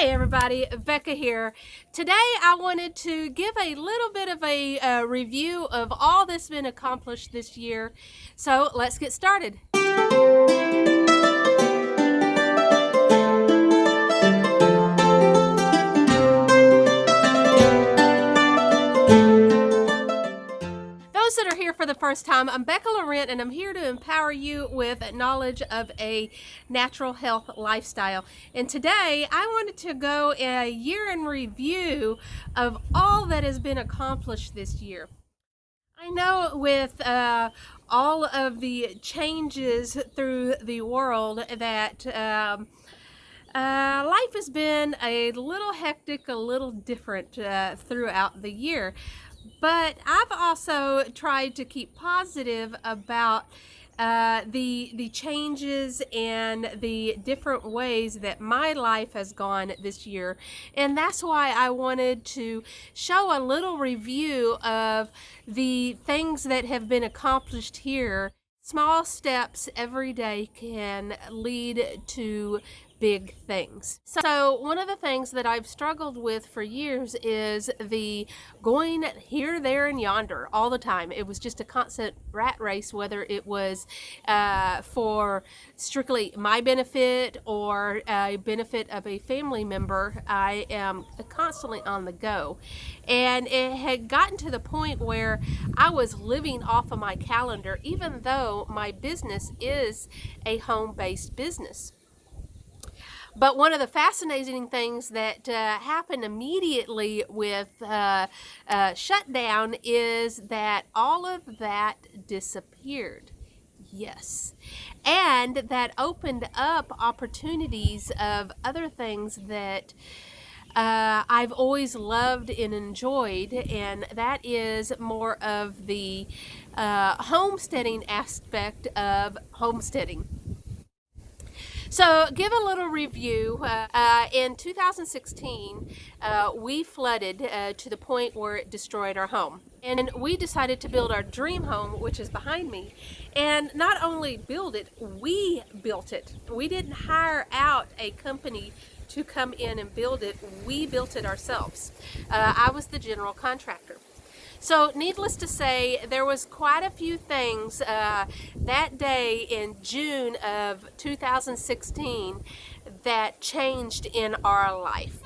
Hey everybody, Becca here. Today I wanted to give a little bit of a review of all that's been accomplished this year. So let's get started. Those that are here for the first time, I'm Becca Laurent, and I'm here to empower you with knowledge of a natural health lifestyle. And today I wanted to go a year in review of all that has been accomplished this year. I know with all of the changes through the world that life has been a little hectic, a little different throughout the year. But I've also tried to keep positive about the changes and the different ways that my life has gone this year. And that's why I wanted to show a little review of the things that have been accomplished here. Small steps every day can lead to big things. So one of the things that I've struggled with for years is the going here, there, and yonder all the time. It was just a constant rat race, whether it was for strictly my benefit or a benefit of a family member. I am constantly on the go. And it had gotten to the point where I was living off of my calendar, even though my business is a home-based business. But one of the fascinating things that happened immediately with shutdown is that all of that disappeared. Yes. And that opened up opportunities of other things that I've always loved and enjoyed, and that is more of the homesteading aspect of homesteading. So give a little review. In 2016, we flooded to the point where it destroyed our home. And we decided to build our dream home, which is behind me. And not only build it, we built it. We didn't hire out a company to come in and build it. We built it ourselves. I was the general contractor. So needless to say, there was quite a few things that day in June of 2016 that changed in our life.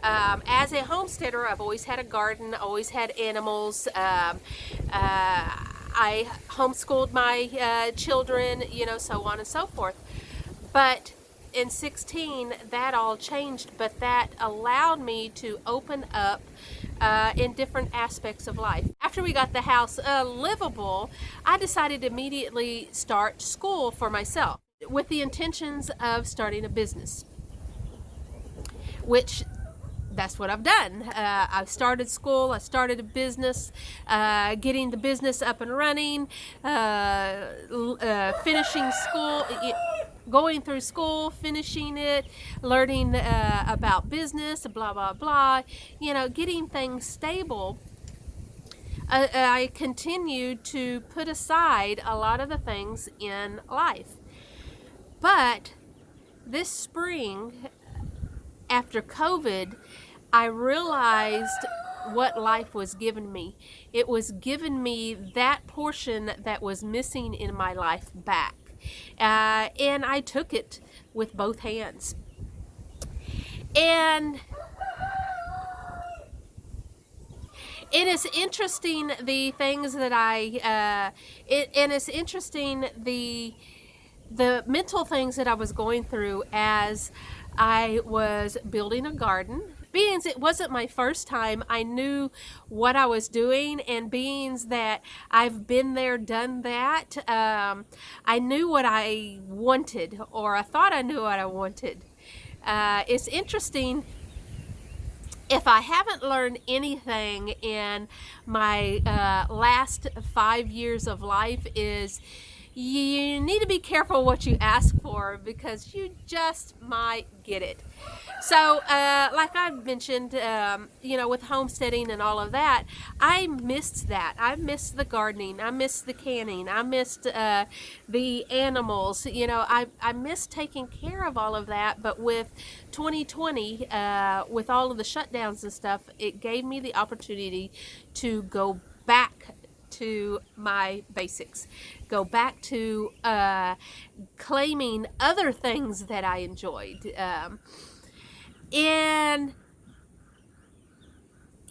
As a homesteader, I've always had a garden, always had animals. I homeschooled my children, so on and so forth. But in 16, that all changed, but that allowed me to open up in different aspects of life. After we got the house livable, I decided to immediately start school for myself with the intentions of starting a business, which that's what I've done. I've started school, I started a business, getting the business up and running, finishing school, going through school, finishing it, learning about business, blah, blah, blah, getting things stable. I continued to put aside a lot of the things in life. But this spring, after COVID, I realized what life was giving me. It was giving me that portion that was missing in my life back. And I took it with both hands. And it is interesting the things that it's interesting the mental things that I was going through as I was building a garden. Being it wasn't my first time, I knew what I was doing, and being that I've been there, done that, I knew what I wanted, or I thought I knew what I wanted. It's interesting, if I haven't learned anything in my last 5 years of life, is you need to be careful what you ask for, because you just might get it. So, like I mentioned, with homesteading and all of that, I missed that. I missed the gardening. I missed the canning. I missed the animals. I missed taking care of all of that. But with 2020, with all of the shutdowns and stuff, it gave me the opportunity to go back to my basics, go back to claiming other things that I enjoyed. And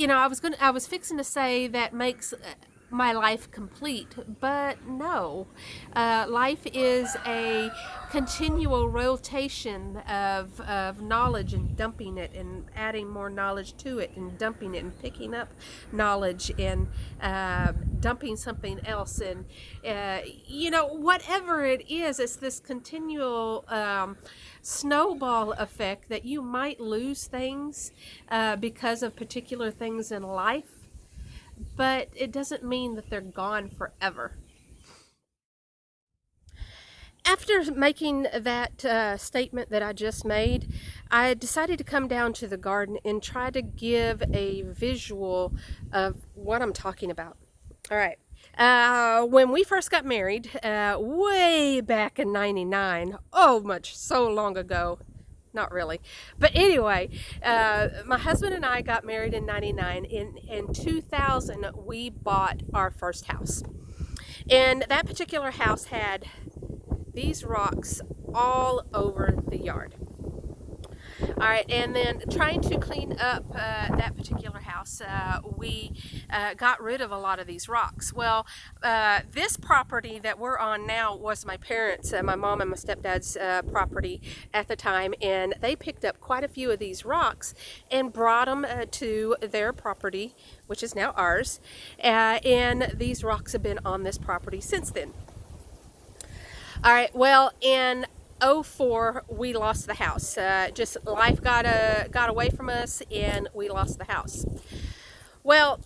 I was fixing to say that makes my life complete, but no. Life is a continual rotation of knowledge, and dumping it and adding more knowledge to it, and dumping it and picking up knowledge, and dumping something else, and whatever it is, it's this continual snowball effect that you might lose things because of particular things in life, but it doesn't mean that they're gone forever. After making that statement that I just made, I decided to come down to the garden and try to give a visual of what I'm talking about. All right. When we first got married, way back in '99, so long ago. Not really. But anyway, my husband and I got married in '99. In 2000, we bought our first house. And that particular house had these rocks all over the yard. All right, and then trying to clean up that particular house, we got rid of a lot of these rocks. Well, this property that we're on now was my parents', my mom and my stepdad's property at the time, and they picked up quite a few of these rocks and brought them to their property, which is now ours, and these rocks have been on this property since then. All right, well, in '04, we lost the house. Just life got away from us, and we lost the house. Well,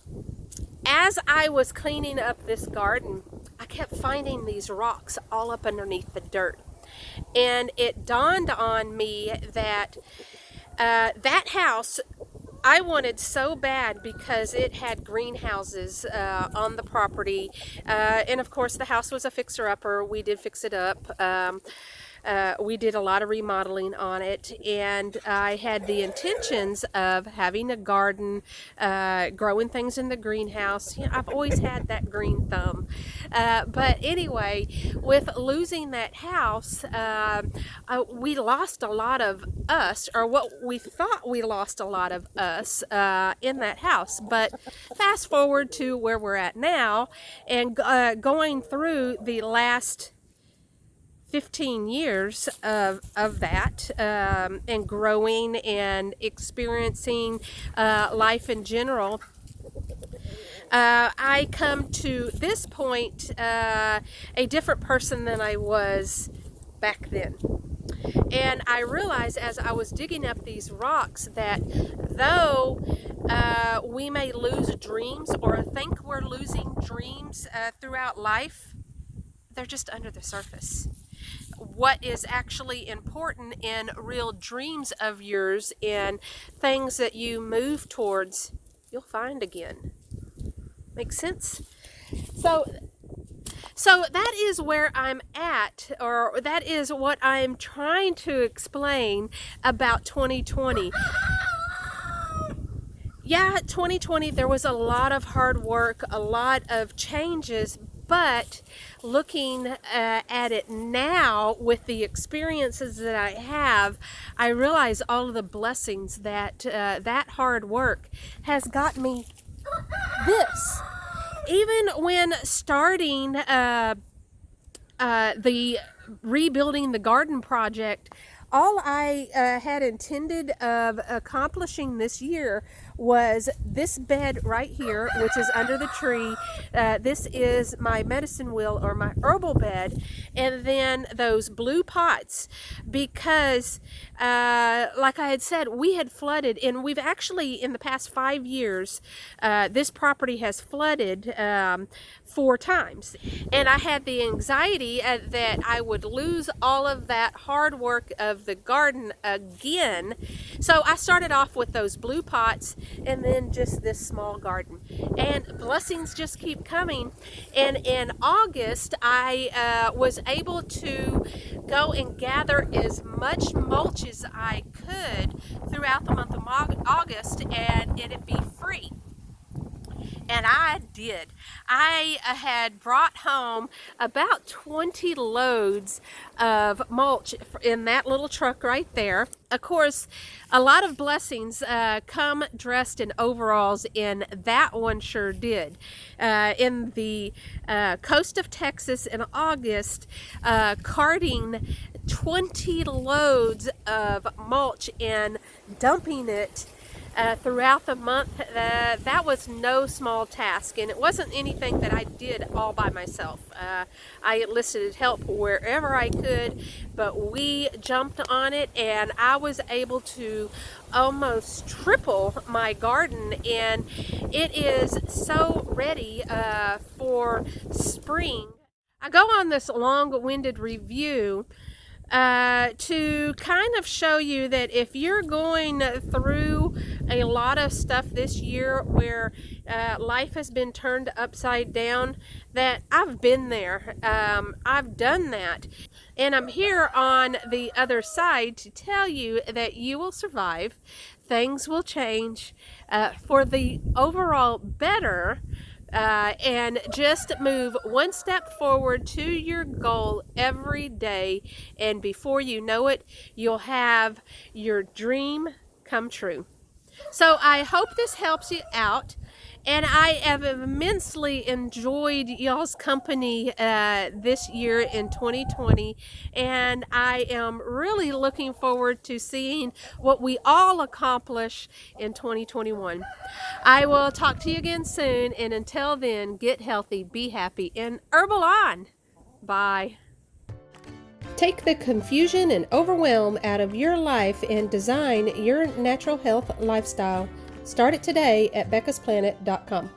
as I was cleaning up this garden, I kept finding these rocks all up underneath the dirt. And it dawned on me that that house I wanted so bad because it had greenhouses on the property. And of course, the house was a fixer-upper. We did fix it up. We did a lot of remodeling on it, and I had the intentions of having a garden, growing things in the greenhouse. I've always had that green thumb. But anyway, with losing that house, we lost a lot of us, or what we thought we lost a lot of us in that house. But fast forward to where we're at now, and going through the last 15 years of that, and growing and experiencing life in general, I come to this point a different person than I was back then. And I realized as I was digging up these rocks that though we may lose dreams or think we're losing dreams throughout life, they're just under the surface. What is actually important in real dreams of yours and things that you move towards, you'll find again. Make sense? So that is where I'm at, or that is what I'm trying to explain about 2020. Yeah, 2020, there was a lot of hard work, a lot of changes, but looking at it now with the experiences that I have, I realize all of the blessings that that hard work has got me this. Even when starting the rebuilding the garden project, all I had intended of accomplishing this year was this bed right here, which is under the tree, This is my medicine wheel or my herbal bed, and then those blue pots, because like I had said, we had flooded, and we've actually in the past 5 years this property has flooded 4 times, and I had the anxiety that I would lose all of that hard work of the garden again. So I started off with those blue pots and then just this small garden, and blessings just keep coming. And in August I was able to go and gather as much mulch as I could throughout the month of August, and it'd be free. And I did. I had brought home about 20 loads of mulch in that little truck right there. Of course, a lot of blessings come dressed in overalls, and that one sure did. In the coast of Texas in August, carting 20 loads of mulch and dumping it throughout the month, that was no small task, and it wasn't anything that I did all by myself. I enlisted help wherever I could, but we jumped on it, and I was able to almost triple my garden, and it is so ready for spring. I go on this long-winded review to kind of show you that if you're going through a lot of stuff this year where life has been turned upside down, that I've been there. I've done that, and I'm here on the other side to tell you that you will survive. Things will change for the overall better. And just move one step forward to your goal every day, and before you know it, you'll have your dream come true. So I hope this helps you out, and I have immensely enjoyed y'all's company this year in 2020, and I am really looking forward to seeing what we all accomplish in 2021. I will talk to you again soon, and until then, get healthy, be happy, and herbal on. Bye. Take the confusion and overwhelm out of your life and design your natural health lifestyle. Start it today at beccasplanet.com.